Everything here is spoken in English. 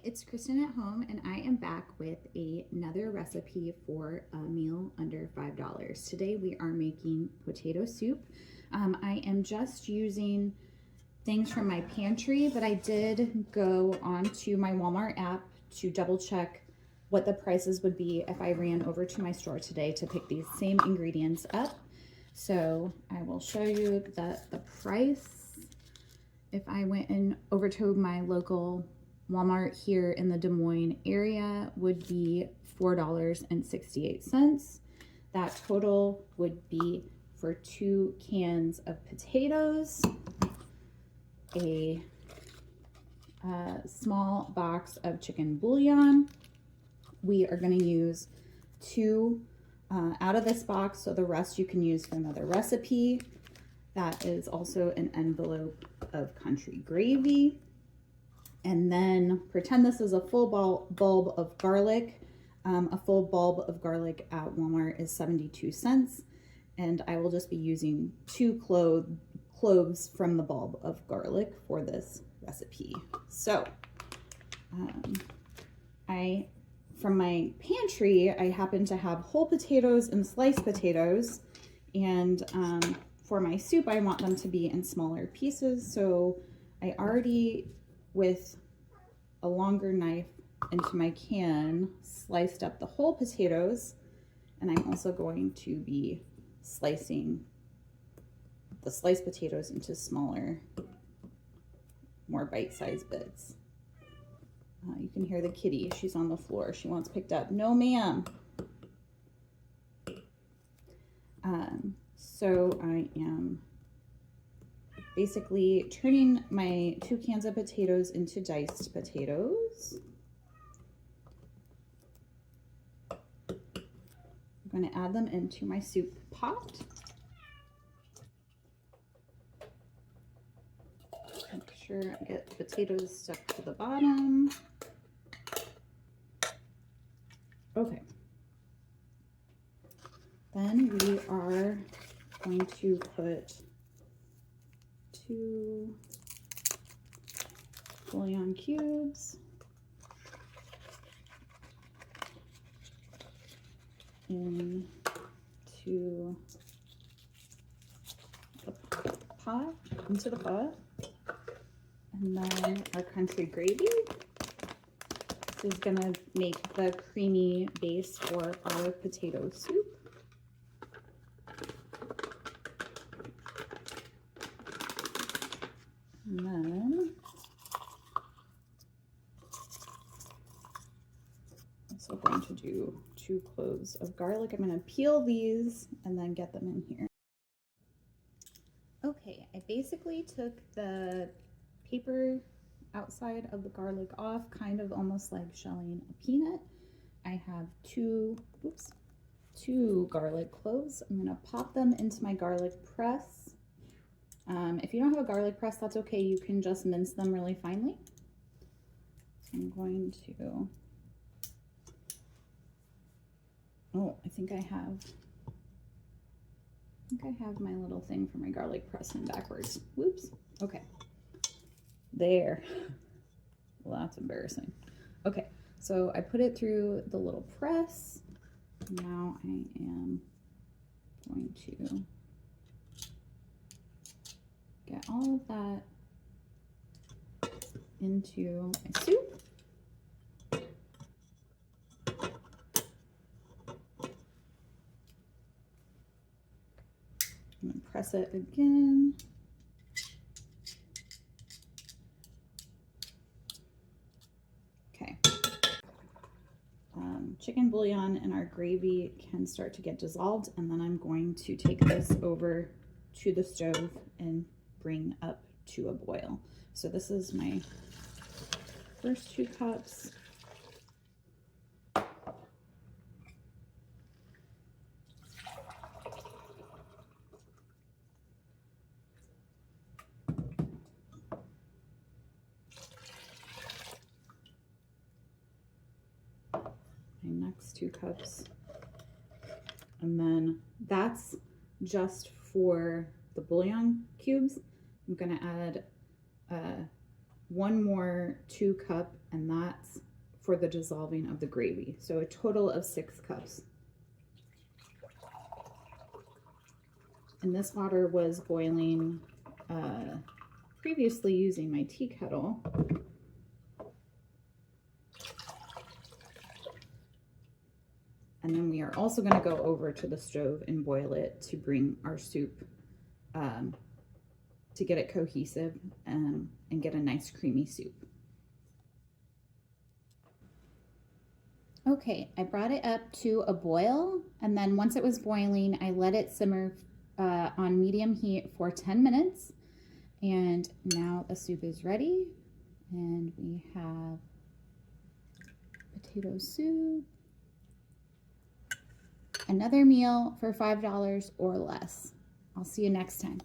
It's Kristen at home, and I am back with another recipe for a meal under $5. Today we are making potato soup. I am just using things from my pantry, but I did go onto my Walmart app to double check what the prices would be if I ran over to my store today to pick these same ingredients up. So I will show you that the price, if I went in over to my local Walmart here in the Des Moines area, would be $4.68. That total would be for 2 cans of potatoes, a small box of chicken bouillon. We are going to use 2 out of this box, so the rest you can use for another recipe. That is also an envelope of country gravy. And then pretend this is a full bulb of garlic. A full bulb of garlic at Walmart is 72 cents. And I will just be using 2 cloves from the bulb of garlic for this recipe. So from my pantry, I happen to have whole potatoes and sliced potatoes. And for my soup, I want them to be in smaller pieces. So I already, with a longer knife into my can, sliced up the whole potatoes, and I'm also going to be slicing the sliced potatoes into smaller, more bite-sized bits. You can hear the kitty. She's on the floor. She wants picked up. No, ma'am. So I am basically turning my 2 cans of potatoes into diced potatoes. I'm going to add them into my soup pot. Make sure I get the potatoes stuck to the bottom. Okay. Then we are going to put 2 bouillon cubes into the pot, and then our country gravy. This is gonna make the creamy base for our potato soup. And then also going to do 2 cloves of garlic. I'm going to peel these and then get them in here. Okay, I basically took the paper outside of the garlic off, kind of almost like shelling a peanut. I have 2 garlic cloves. I'm going to pop them into my garlic press. If you don't have a garlic press, that's okay. You can just mince them really finely. So I'm going to, I think I have my little thing for my garlic press in backwards. Whoops. Okay. There. Well, that's embarrassing. Okay, so I put it through the little press. Now I am going to get all of that into my soup. I'm going to press it again. Okay. Chicken bouillon and our gravy can start to get dissolved, and then I'm going to take this over to the stove and bring up to a boil. So this is my first 2 cups. My next 2 cups. And then that's just for the bouillon cubes. I'm going to add one more 2 cup, and that's for the dissolving of the gravy. So a total of 6 cups. And this water was boiling previously using my tea kettle. And then we are also going to go over to the stove and boil it to bring our soup, to get it cohesive and get a nice creamy soup. Okay, I brought it up to a boil, and then once it was boiling, I let it simmer on medium heat for 10 minutes. And now the soup is ready, and we have potato soup. Another meal for $5 or less. I'll see you next time.